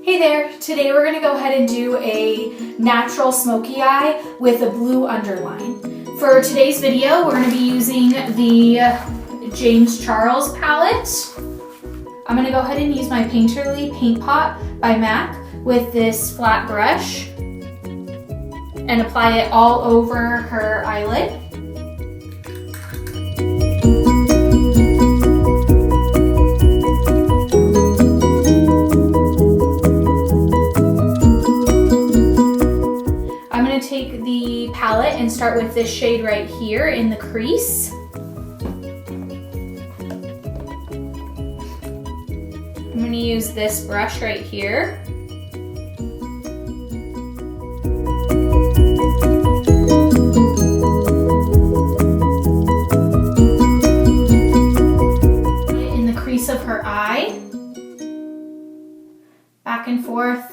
Hey there, today we're going to go ahead and do a natural smoky eye with a blue underline. For today's video, we're going to be using the James Charles palette. I'm going to go ahead and use my Painterly Paint Pot by MAC with this flat brush and apply it all over her eyelid. Take the palette and start with this shade right here in the crease. I'm going to use this brush right here. In the crease of her eye, back and forth,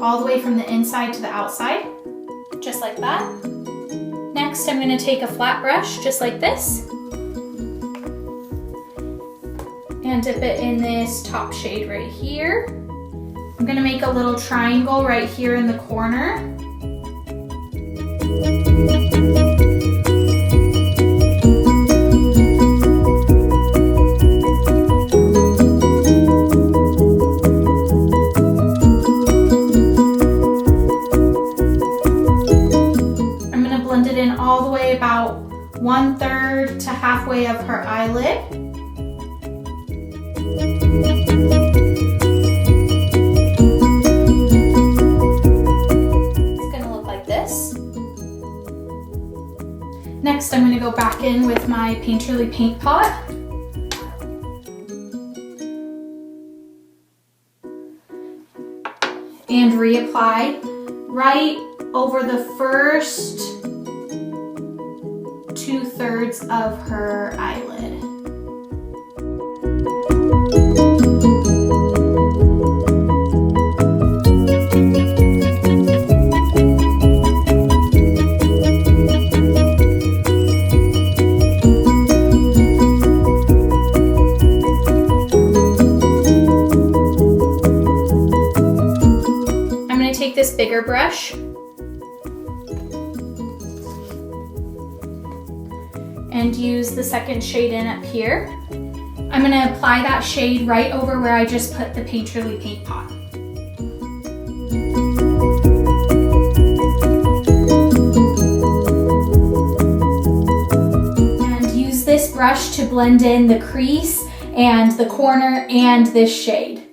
all the way from the inside to the outside, just like that. Next, I'm going to take a flat brush, just like this, and dip it in this top shade right here. I'm going to make a little triangle right here in the corner. All the way about 1/3 to halfway of her eyelid. It's going to look like this. Next, I'm going to go back in with my Painterly Paint Pot. And reapply right over the first 2/3 of her eyelid. I'm going to take this bigger brush and use the second shade in up here. I'm going to apply that shade right over where I just put the Painterly Paint Pot. And use this brush to blend in the crease and the corner and this shade.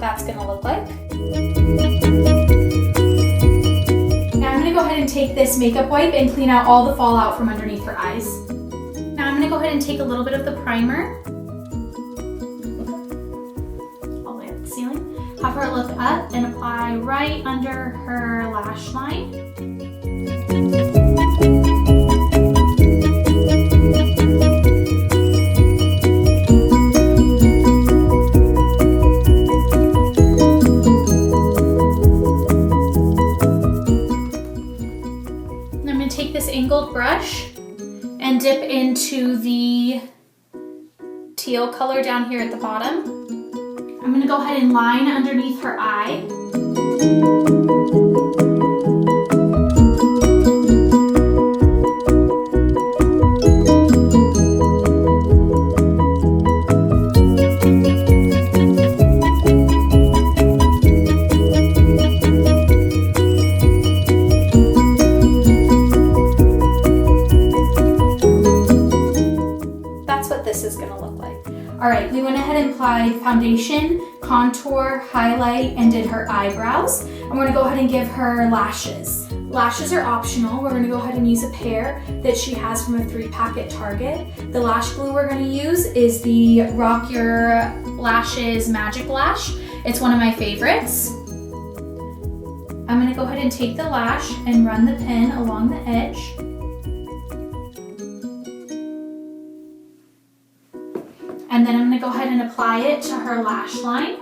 That's going to look like. Now I'm going to go ahead and take this makeup wipe and clean out all the fallout from underneath her eyes. Now I'm going to go ahead and take a little bit of the primer, all the way up the ceiling, have her look up and apply right under her lash line. Take this angled brush and dip into the teal color down here at the bottom. I'm going to go ahead and line underneath her eye. This is going to look like. All right, we went ahead and applied foundation, contour, highlight, and did her eyebrows. I'm going to go ahead and give her lashes. Lashes are optional. We're going to go ahead and use a pair that she has from a 3-pack at Target. The lash glue we're going to use is the Rock Your Lashes Magic Lash. It's one of my favorites. I'm going to go ahead and take the lash and run the pin along the edge. And then I'm gonna go ahead and apply it to her lash line.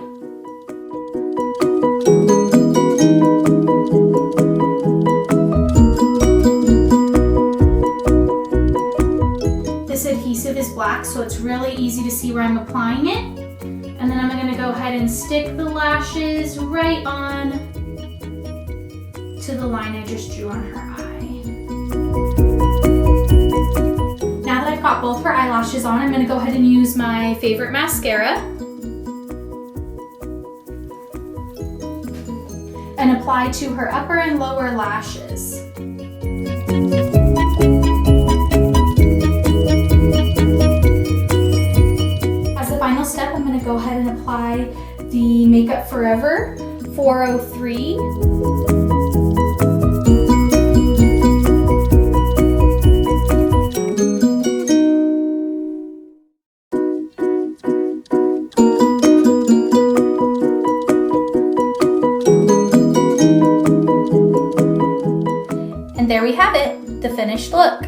This adhesive is black, so it's really easy to see where I'm applying it. And then I'm gonna go ahead and stick the lashes right on to the line I just drew on her eye. Now that I've got both her eyelashes on, I'm gonna go ahead and use my favorite mascara and apply to her upper and lower lashes. As the final step, I'm gonna go ahead and apply the Makeup Forever 403. And there we have it, the finished look.